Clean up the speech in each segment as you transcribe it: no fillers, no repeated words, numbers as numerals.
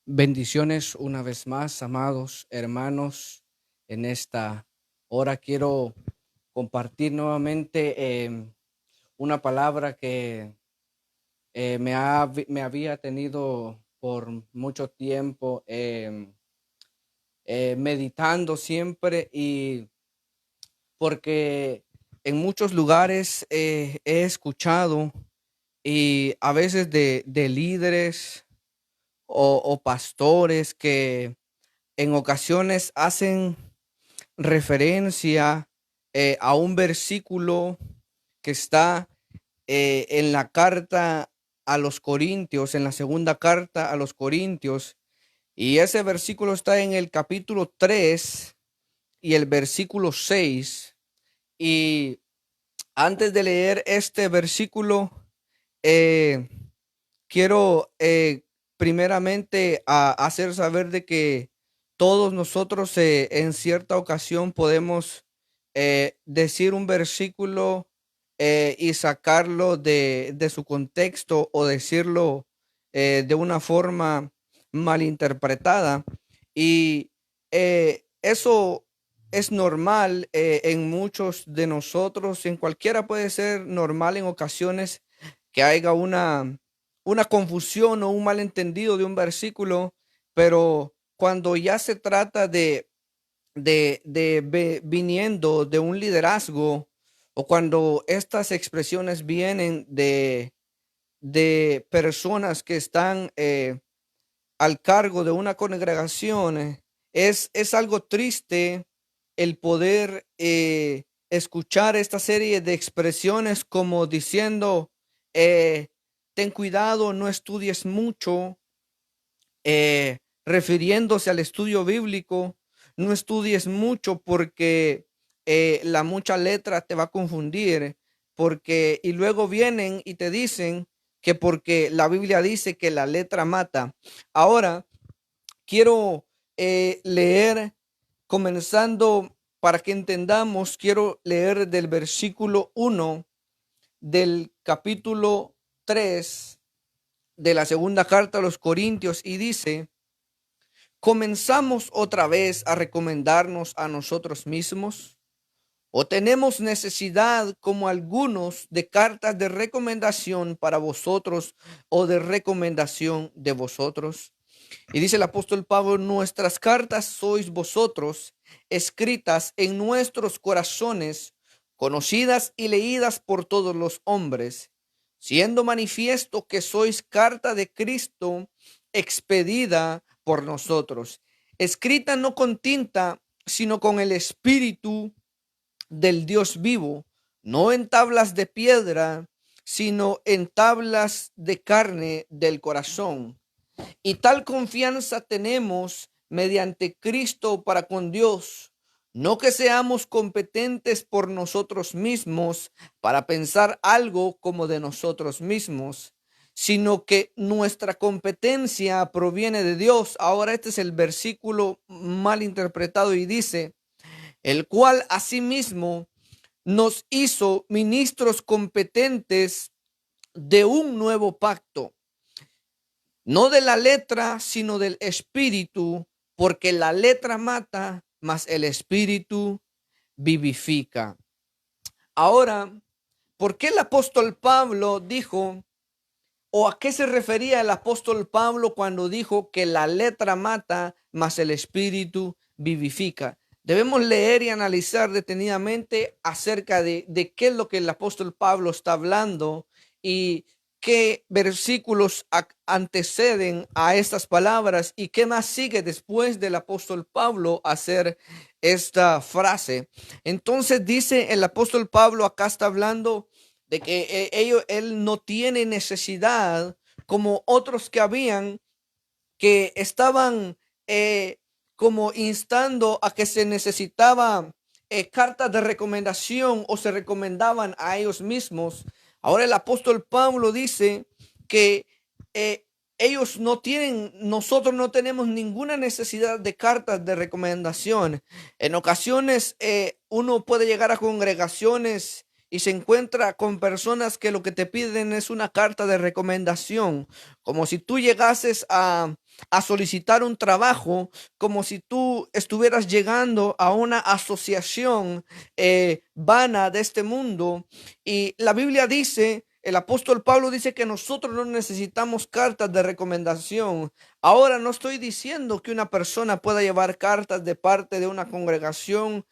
Bendiciones una vez más, amados hermanos. En esta hora quiero compartir nuevamente una palabra que me había tenido por mucho tiempo meditando siempre, y porque en muchos lugares he escuchado, y a veces de líderes o pastores que en ocasiones hacen referencia a un versículo que está en la carta a los Corintios, en la segunda carta a los Corintios, y ese versículo está en el capítulo 3 y el versículo 6. Y antes de leer este versículo, eh, quiero primeramente hacer saber de que todos nosotros en cierta ocasión podemos decir un versículo y sacarlo de su contexto, o decirlo de una forma malinterpretada. Y eso es normal en muchos de nosotros. En cualquiera puede ser normal en ocasiones que haya una confusión o un malentendido de un versículo, pero cuando ya se trata viniendo de un liderazgo, o cuando estas expresiones vienen de personas que están al cargo de una congregación, es algo triste el poder escuchar esta serie de expresiones como diciendo, eh, ten cuidado, no estudies mucho, refiriéndose al estudio bíblico. No estudies mucho porque la mucha letra te va a confundir, porque y luego vienen y te dicen que porque la Biblia dice que la letra mata. Ahora quiero leer, comenzando para que entendamos, quiero leer del versículo 1 del capítulo 3 de la segunda carta a los Corintios, y dice: ¿comenzamos otra vez a recomendarnos a nosotros mismos? ¿O tenemos necesidad, como algunos, de cartas de recomendación para vosotros, o de recomendación de vosotros? Y dice el apóstol Pablo: nuestras cartas sois vosotros, escritas en nuestros corazones, conocidas y leídas por todos los hombres, siendo manifiesto que sois carta de Cristo, expedida por nosotros, escrita no con tinta, sino con el Espíritu del Dios vivo, no en tablas de piedra, sino en tablas de carne del corazón. Y tal confianza tenemos mediante Cristo para con Dios, no que seamos competentes por nosotros mismos para pensar algo como de nosotros mismos, sino que nuestra competencia proviene de Dios. Ahora este es el versículo mal interpretado, y dice: el cual asimismo nos hizo ministros competentes de un nuevo pacto, no de la letra, sino del espíritu, porque la letra mata, mas el espíritu vivifica. Ahora, ¿por qué el apóstol Pablo dijo, o a qué se refería el apóstol Pablo cuando dijo que la letra mata, mas el espíritu vivifica? Debemos leer y analizar detenidamente acerca de qué es lo que el apóstol Pablo está hablando, y qué versículos anteceden a estas palabras, y qué más sigue después del apóstol Pablo hacer esta frase. Entonces dice el apóstol Pablo, acá está hablando de que él no tiene necesidad, como otros que habían, que estaban como instando a que se necesitaba cartas de recomendación, o se recomendaban a ellos mismos. Ahora el apóstol Pablo dice que ellos no tienen, nosotros no tenemos ninguna necesidad de cartas de recomendación. En ocasiones uno puede llegar a congregaciones y se encuentra con personas que lo que te piden es una carta de recomendación, como si tú llegases a solicitar un trabajo, como si tú estuvieras llegando a una asociación vana de este mundo. Y la Biblia dice, el apóstol Pablo dice que nosotros no necesitamos cartas de recomendación. Ahora no estoy diciendo que una persona pueda llevar cartas de parte de una congregación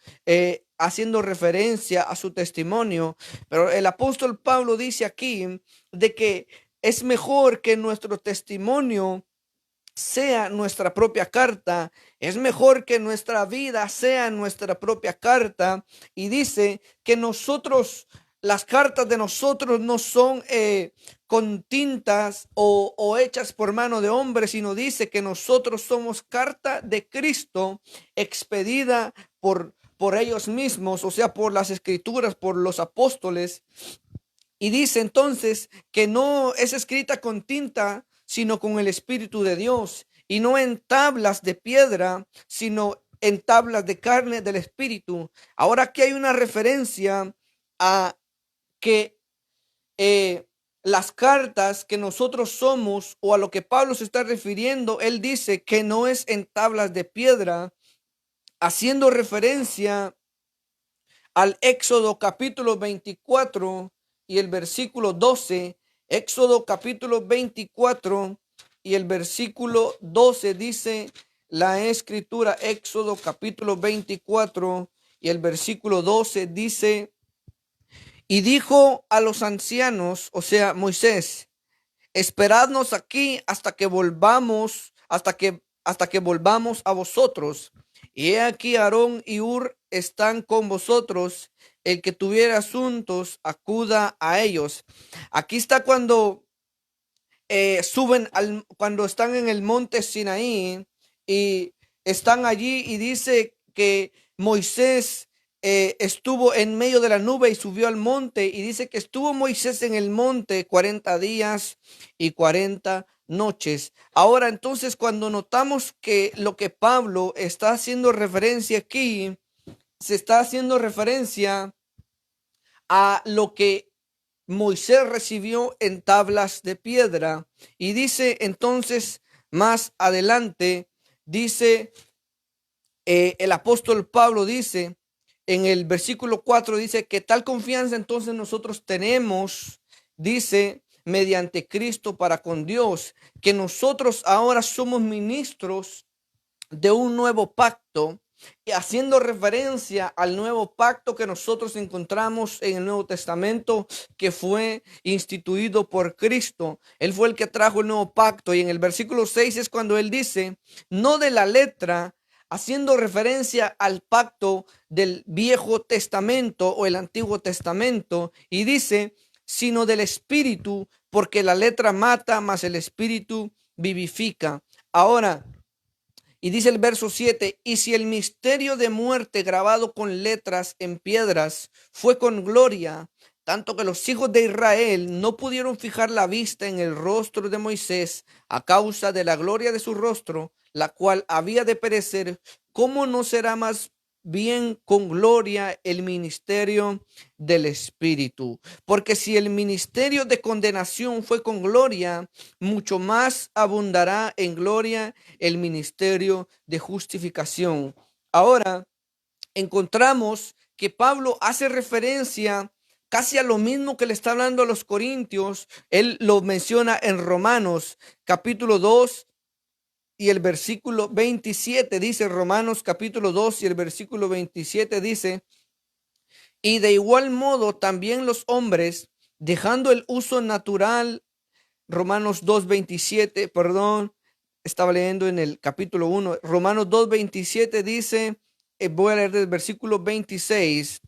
haciendo referencia a su testimonio, pero el apóstol Pablo dice aquí de que es mejor que nuestro testimonio sea nuestra propia carta, es mejor que nuestra vida sea nuestra propia carta, y dice que nosotros, las cartas de nosotros no son con tintas o hechas por mano de hombre, sino dice que nosotros somos carta de Cristo expedida por ellos mismos, o sea, por las escrituras, por los apóstoles. Y dice entonces que no es escrita con tinta, sino con el Espíritu de Dios, y no en tablas de piedra, sino en tablas de carne del Espíritu. Ahora aquí hay una referencia a que las cartas que nosotros somos, o a lo que Pablo se está refiriendo, él dice que no es en tablas de piedra, haciendo referencia al Éxodo capítulo 24 y el versículo 12. Éxodo capítulo 24 y el versículo 12 dice la escritura. Éxodo capítulo 24 y el versículo 12 dice: y dijo a los ancianos, o sea, Moisés, esperadnos aquí hasta que volvamos, hasta que volvamos a vosotros. Y he aquí Aarón y Hur están con vosotros. El que tuviera asuntos, acuda a ellos. Aquí está cuando cuando están en el monte Sinaí y están allí, y dice que Moisés estuvo en medio de la nube y subió al monte, y dice que estuvo Moisés en el monte 40 días y 40 noches. Ahora entonces, cuando notamos que lo que Pablo está haciendo referencia aquí, se está haciendo referencia a lo que Moisés recibió en tablas de piedra. Y dice entonces más adelante, dice el apóstol Pablo, dice en el versículo 4, dice que tal confianza entonces nosotros tenemos, dice, mediante Cristo para con Dios, que nosotros ahora somos ministros de un nuevo pacto, y haciendo referencia al nuevo pacto que nosotros encontramos en el Nuevo Testamento, que fue instituido por Cristo. Él fue el que trajo el nuevo pacto, y en el versículo 6 es cuando él dice, no de la letra, haciendo referencia al pacto del Viejo Testamento o el Antiguo Testamento, y dice, sino del Espíritu, porque la letra mata, mas el Espíritu vivifica. Ahora, y dice el verso 7, y si el misterio de muerte grabado con letras en piedras fue con gloria, tanto que los hijos de Israel no pudieron fijar la vista en el rostro de Moisés a causa de la gloria de su rostro, la cual había de perecer, ¿cómo no será más bien con gloria el ministerio del Espíritu? Porque si el ministerio de condenación fue con gloria, mucho más abundará en gloria el ministerio de justificación. Ahora encontramos que Pablo hace referencia casi a lo mismo que le está hablando a los corintios. Él lo menciona en Romanos capítulo 2 y el versículo 27. Dice Romanos capítulo 2 y el versículo 27 dice: y de igual modo también los hombres, dejando el uso natural. Romanos 2:27, perdón, estaba leyendo en el capítulo 1. Romanos 2:27 dice, voy a leer del versículo 26,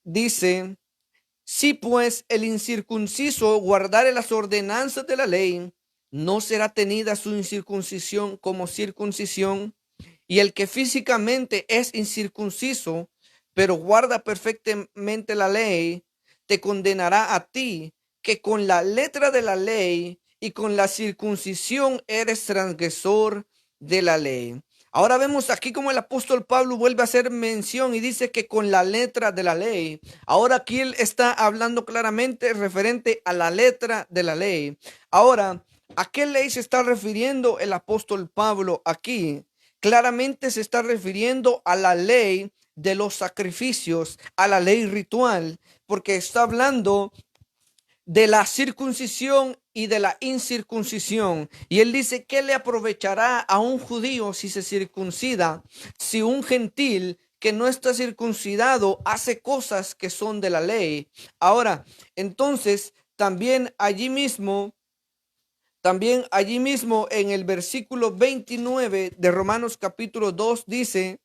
dice, si pues el incircunciso guardare las ordenanzas de la ley, no será tenida su incircuncisión como circuncisión, y el que físicamente es incircunciso, pero guarda perfectamente la ley, te condenará a ti, que con la letra de la ley y con la circuncisión eres transgresor de la ley. Ahora vemos aquí como el apóstol Pablo vuelve a hacer mención y dice que con la letra de la ley. Ahora aquí él está hablando claramente referente a la letra de la ley. Ahora, ¿a qué ley se está refiriendo el apóstol Pablo aquí? Claramente se está refiriendo a la ley de los sacrificios, a la ley ritual, porque está hablando de la circuncisión y de la incircuncisión. Y él dice, ¿qué le aprovechará a un judío si se circuncida, si un gentil que no está circuncidado hace cosas que son de la ley? Ahora, entonces, también allí mismo en el versículo 29 de Romanos capítulo 2 dice,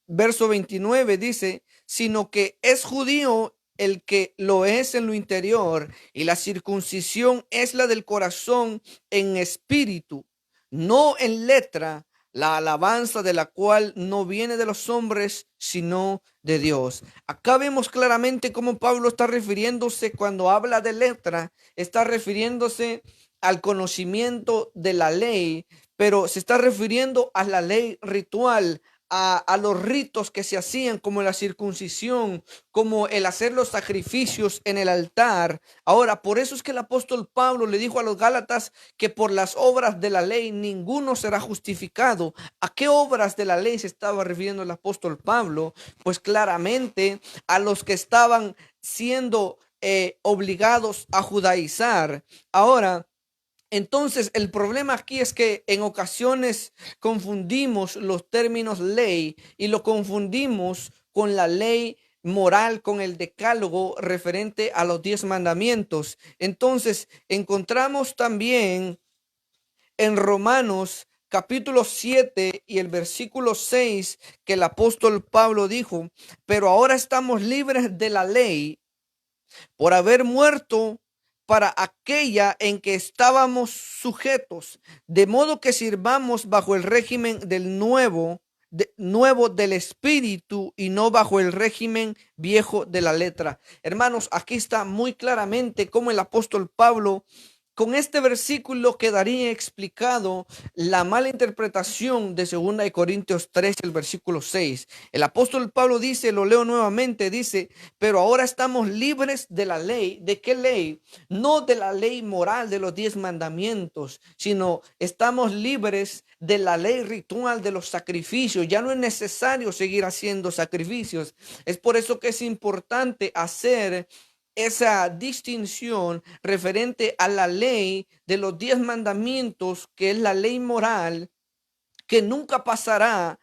verso 29 dice, sino que es judío el que lo es en lo interior, y la circuncisión es la del corazón en espíritu, no en letra, la alabanza de la cual no viene de los hombres, sino de Dios. Acá vemos claramente cómo Pablo está refiriéndose cuando habla de letra, está refiriéndose al conocimiento de la ley, pero se está refiriendo a la ley ritual, a los ritos que se hacían, como la circuncisión, como el hacer los sacrificios en el altar. Ahora, por eso es que el apóstol Pablo le dijo a los Gálatas que por las obras de la ley ninguno será justificado. ¿A qué obras de la ley se estaba refiriendo el apóstol Pablo? Pues claramente a los que estaban siendo obligados a judaizar. Ahora, entonces, el problema aquí es que en ocasiones confundimos los términos ley y lo confundimos con la ley moral, con el decálogo referente a los 10 mandamientos. Entonces, encontramos también en Romanos capítulo 7 y el versículo 6 que el apóstol Pablo dijo, pero ahora estamos libres de la ley por haber muerto para aquella en que estábamos sujetos, de modo que sirvamos bajo el régimen del nuevo del espíritu y no bajo el régimen viejo de la letra. Hermanos, aquí está muy claramente cómo el apóstol Pablo con este versículo quedaría explicado la mala interpretación de 2 Corintios 3, el versículo 6. El apóstol Pablo dice, lo leo nuevamente, dice, pero ahora estamos libres de la ley. ¿De qué ley? No de la ley moral de los 10 mandamientos, sino estamos libres de la ley ritual de los sacrificios. Ya no es necesario seguir haciendo sacrificios. Es por eso que es importante hacer esa distinción referente a la ley de los 10 mandamientos, que es la ley moral, que nunca pasará,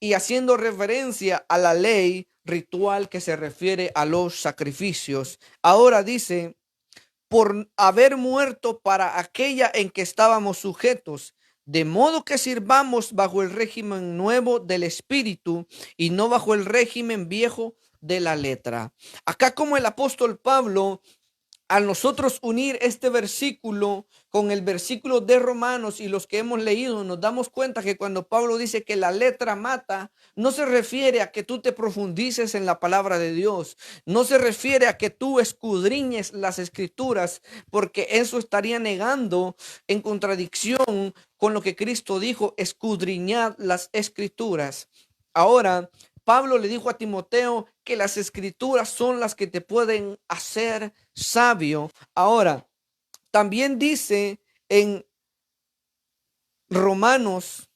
y haciendo referencia a la ley ritual que se refiere a los sacrificios. Ahora dice, por haber muerto para aquella en que estábamos sujetos, de modo que sirvamos bajo el régimen nuevo del espíritu y no bajo el régimen viejo de la letra. Acá como el apóstol Pablo, al nosotros unir este versículo con el versículo de Romanos y los que hemos leído, nos damos cuenta que cuando Pablo dice que la letra mata, no se refiere a que tú te profundices en la palabra de Dios, no se refiere a que tú escudriñes las escrituras, porque eso estaría negando en contradicción con lo que Cristo dijo, escudriñad las escrituras. Ahora, Pablo le dijo a Timoteo que las escrituras son las que te pueden hacer sabio. Ahora, también dice en Romanos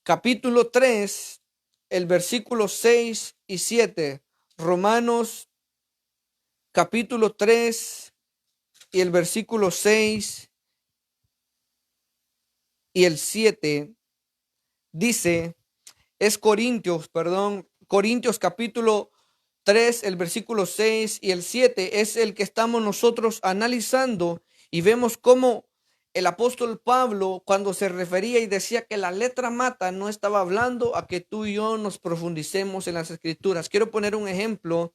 capítulo 3, el versículo 6 y 7. Romanos capítulo 3 y el versículo 6 y el 7 dice, Corintios capítulo 3, el versículo 6 y el 7 es el que estamos nosotros analizando, y vemos cómo el apóstol Pablo, cuando se refería y decía que la letra mata, no estaba hablando a que tú y yo nos profundicemos en las escrituras. Quiero poner un ejemplo.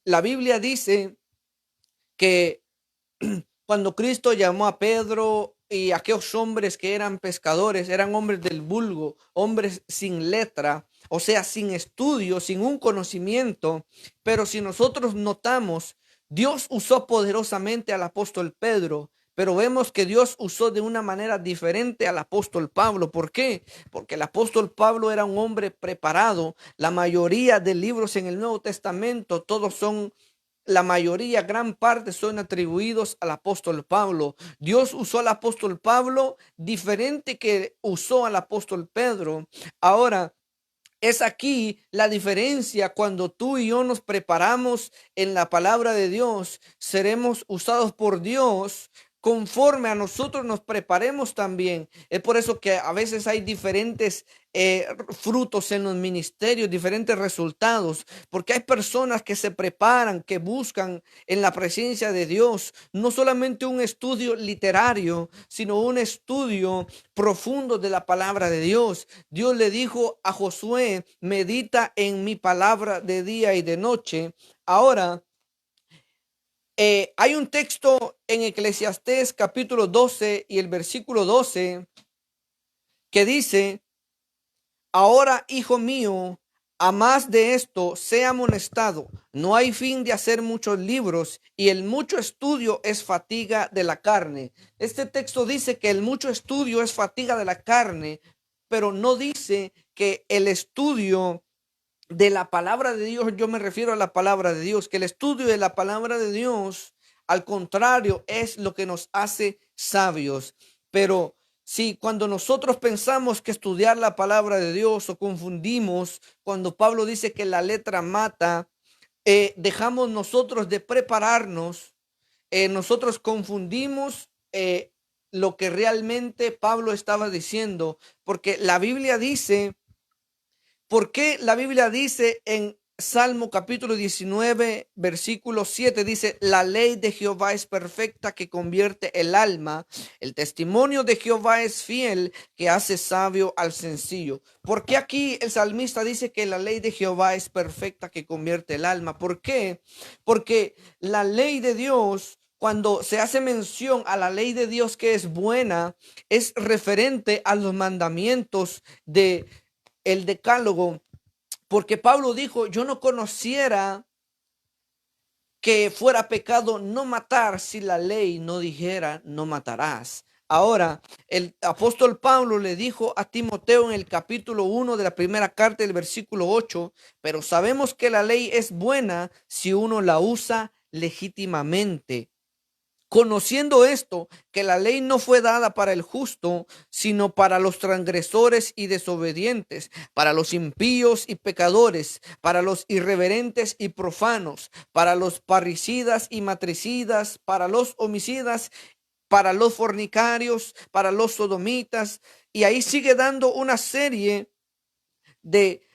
La Biblia dice que cuando Cristo llamó a Pedro y a aquellos hombres que eran pescadores, eran hombres del vulgo, hombres sin letra, o sea, sin estudio, sin un conocimiento. Pero si nosotros notamos, Dios usó poderosamente al apóstol Pedro, pero vemos que Dios usó de una manera diferente al apóstol Pablo. ¿Por qué? Porque el apóstol Pablo era un hombre preparado. La mayoría de libros en el Nuevo Testamento, todos son, la mayoría, gran parte son atribuidos al apóstol Pablo. Dios usó al apóstol Pablo diferente que usó al apóstol Pedro. Ahora, es aquí la diferencia cuando tú y yo nos preparamos en la palabra de Dios, seremos usados por Dios conforme a nosotros nos preparemos también. Es por eso que a veces hay diferentes frutos en los ministerios, diferentes resultados, porque hay personas que se preparan, que buscan en la presencia de Dios, no solamente un estudio literario, sino un estudio profundo de la palabra de Dios. Dios le dijo a Josué, medita en mi palabra de día y de noche. Ahora, hay un texto en Eclesiastés capítulo 12 y el versículo 12 que dice, ahora, hijo mío, a más de esto, sea amonestado. No hay fin de hacer muchos libros y el mucho estudio es fatiga de la carne. Este texto dice que el mucho estudio es fatiga de la carne, pero no dice que el estudio de la palabra de Dios, yo me refiero a la palabra de Dios, que el estudio de la palabra de Dios, al contrario, es lo que nos hace sabios. Pero si cuando nosotros pensamos que estudiar la palabra de Dios o confundimos, cuando Pablo dice que la letra mata, dejamos nosotros de prepararnos, nosotros confundimos lo que realmente Pablo estaba diciendo, porque la Biblia dice, ¿por qué la Biblia dice en Salmo capítulo 19, versículo 7, dice, la ley de Jehová es perfecta que convierte el alma, el testimonio de Jehová es fiel que hace sabio al sencillo? ¿Por qué aquí el salmista dice que la ley de Jehová es perfecta que convierte el alma? ¿Por qué? Porque la ley de Dios, cuando se hace mención a la ley de Dios que es buena, es referente a los mandamientos de el decálogo, porque Pablo dijo, yo no conociera que fuera pecado no matar si la ley no dijera no matarás. Ahora, el apóstol Pablo le dijo a Timoteo en el capítulo 1 de la primera carta del versículo 8, pero sabemos que la ley es buena si uno la usa legítimamente. Conociendo esto, que la ley no fue dada para el justo, sino para los transgresores y desobedientes, para los impíos y pecadores, para los irreverentes y profanos, para los parricidas y matricidas, para los homicidas, para los fornicarios, para los sodomitas. Y ahí sigue dando una serie de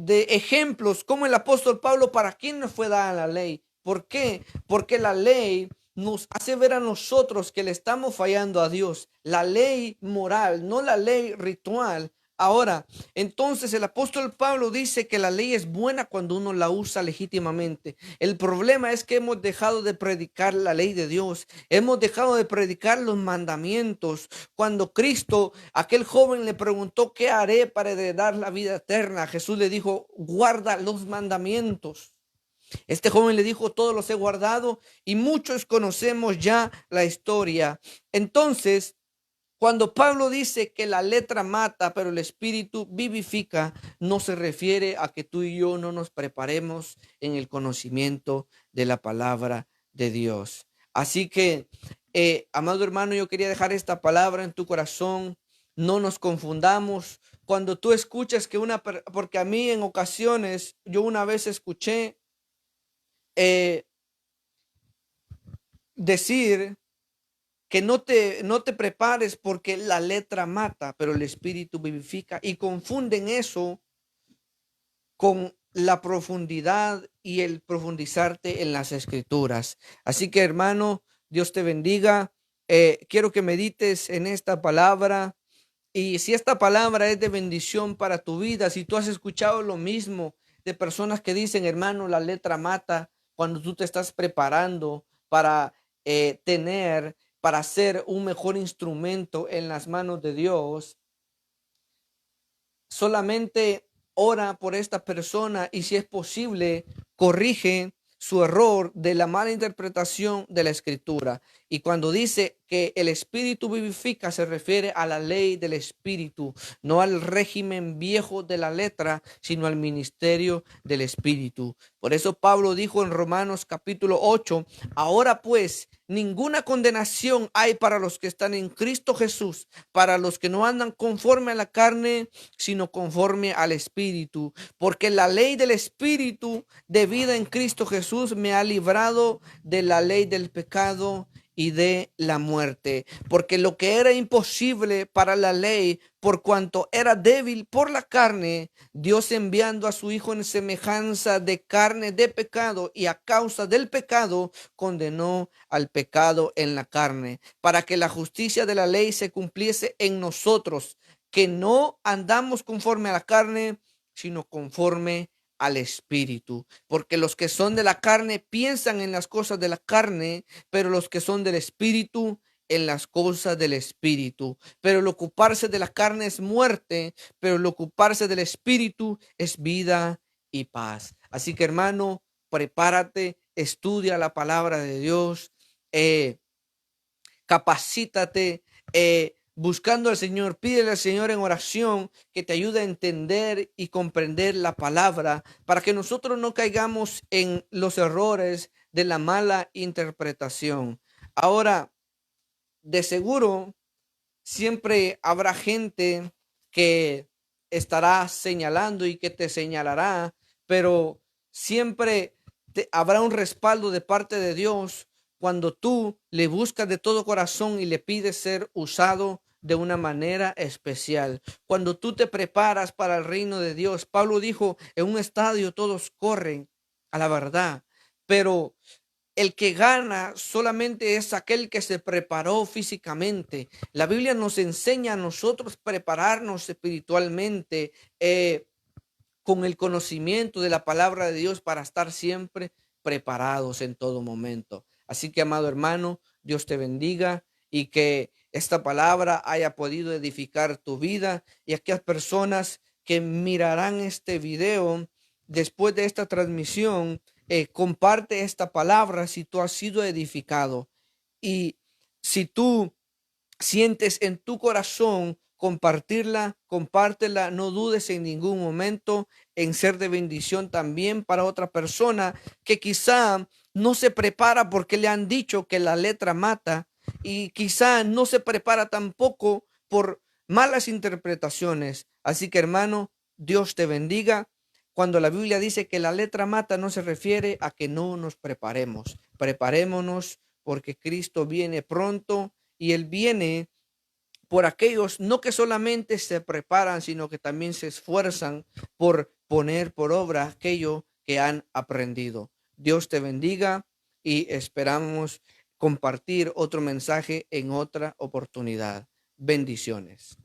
ejemplos como el apóstol Pablo, para quién no fue dada la ley. ¿Por qué? Porque la ley nos hace ver a nosotros que le estamos fallando a Dios. La ley moral, no la ley ritual. Ahora, entonces el apóstol Pablo dice que la ley es buena cuando uno la usa legítimamente. El problema es que hemos dejado de predicar la ley de Dios. Hemos dejado de predicar los mandamientos. Cuando Cristo, aquel joven le preguntó, ¿qué haré para heredar la vida eterna? Jesús le dijo, guarda los mandamientos. Este joven le dijo, todos los he guardado, y muchos conocemos ya la historia. Entonces, cuando Pablo dice que la letra mata, pero el espíritu vivifica, no se refiere a que tú y yo no nos preparemos en el conocimiento de la palabra de Dios. Así que, amado hermano, yo quería dejar esta palabra en tu corazón. No nos confundamos. Cuando tú escuchas que porque a mí en ocasiones, yo una vez escuché eh, decir que no te prepares porque la letra mata, pero el espíritu vivifica, y confunden eso con la profundidad y el profundizarte en las escrituras. Así que, hermano, Dios te bendiga. Quiero que medites en esta palabra, y si esta palabra es de bendición para tu vida, si tú has escuchado lo mismo de personas que dicen, hermano, la letra mata, cuando tú te estás preparando para para ser un mejor instrumento en las manos de Dios, solamente ora por esta persona, y si es posible, corrige su error de la mala interpretación de la escritura. Y cuando dice que el Espíritu vivifica, se refiere a la ley del Espíritu, no al régimen viejo de la letra, sino al ministerio del Espíritu. Por eso Pablo dijo en Romanos capítulo 8, ahora pues ninguna condenación hay para los que están en Cristo Jesús, para los que no andan conforme a la carne, sino conforme al Espíritu. Porque la ley del Espíritu de vida en Cristo Jesús me ha librado de la ley del pecado y de la muerte, porque lo que era imposible para la ley, por cuanto era débil por la carne, Dios enviando a su Hijo en semejanza de carne de pecado, y a causa del pecado condenó al pecado en la carne, para que la justicia de la ley se cumpliese en nosotros, que no andamos conforme a la carne, sino conforme al Espíritu, porque los que son de la carne piensan en las cosas de la carne, pero los que son del Espíritu en las cosas del Espíritu. Pero el ocuparse de la carne es muerte, pero el ocuparse del Espíritu es vida y paz. Así que, hermano, prepárate, estudia la palabra de Dios, capacítate, buscando al Señor, pídele al Señor en oración que te ayude a entender y comprender la palabra, para que nosotros no caigamos en los errores de la mala interpretación. Ahora, de seguro, siempre habrá gente que estará señalando y que te señalará, pero siempre habrá un respaldo de parte de Dios cuando tú le buscas de todo corazón y le pides ser usado de una manera especial. Cuando tú te preparas para el reino de Dios, Pablo dijo, en un estadio todos corren a la verdad, pero el que gana solamente es aquel que se preparó físicamente. La Biblia nos enseña a nosotros prepararnos espiritualmente, con el conocimiento de la palabra de Dios, para estar siempre preparados en todo momento. Así que, amado hermano, Dios te bendiga y que esta palabra haya podido edificar tu vida, y aquellas personas que mirarán este video después de esta transmisión, comparte esta palabra si tú has sido edificado, y si tú sientes en tu corazón compartirla, compártela. No dudes en ningún momento en ser de bendición también para otra persona que quizá no se prepara porque le han dicho que la letra mata, y quizá no se prepara tampoco por malas interpretaciones. Así que, hermano, Dios te bendiga. Cuando la Biblia dice que la letra mata, no se refiere a que no nos preparemos. Preparémonos, porque Cristo viene pronto, y Él viene por aquellos no que solamente se preparan, sino que también se esfuerzan por poner por obra aquello que han aprendido. Dios te bendiga, y esperamos compartir otro mensaje en otra oportunidad. Bendiciones.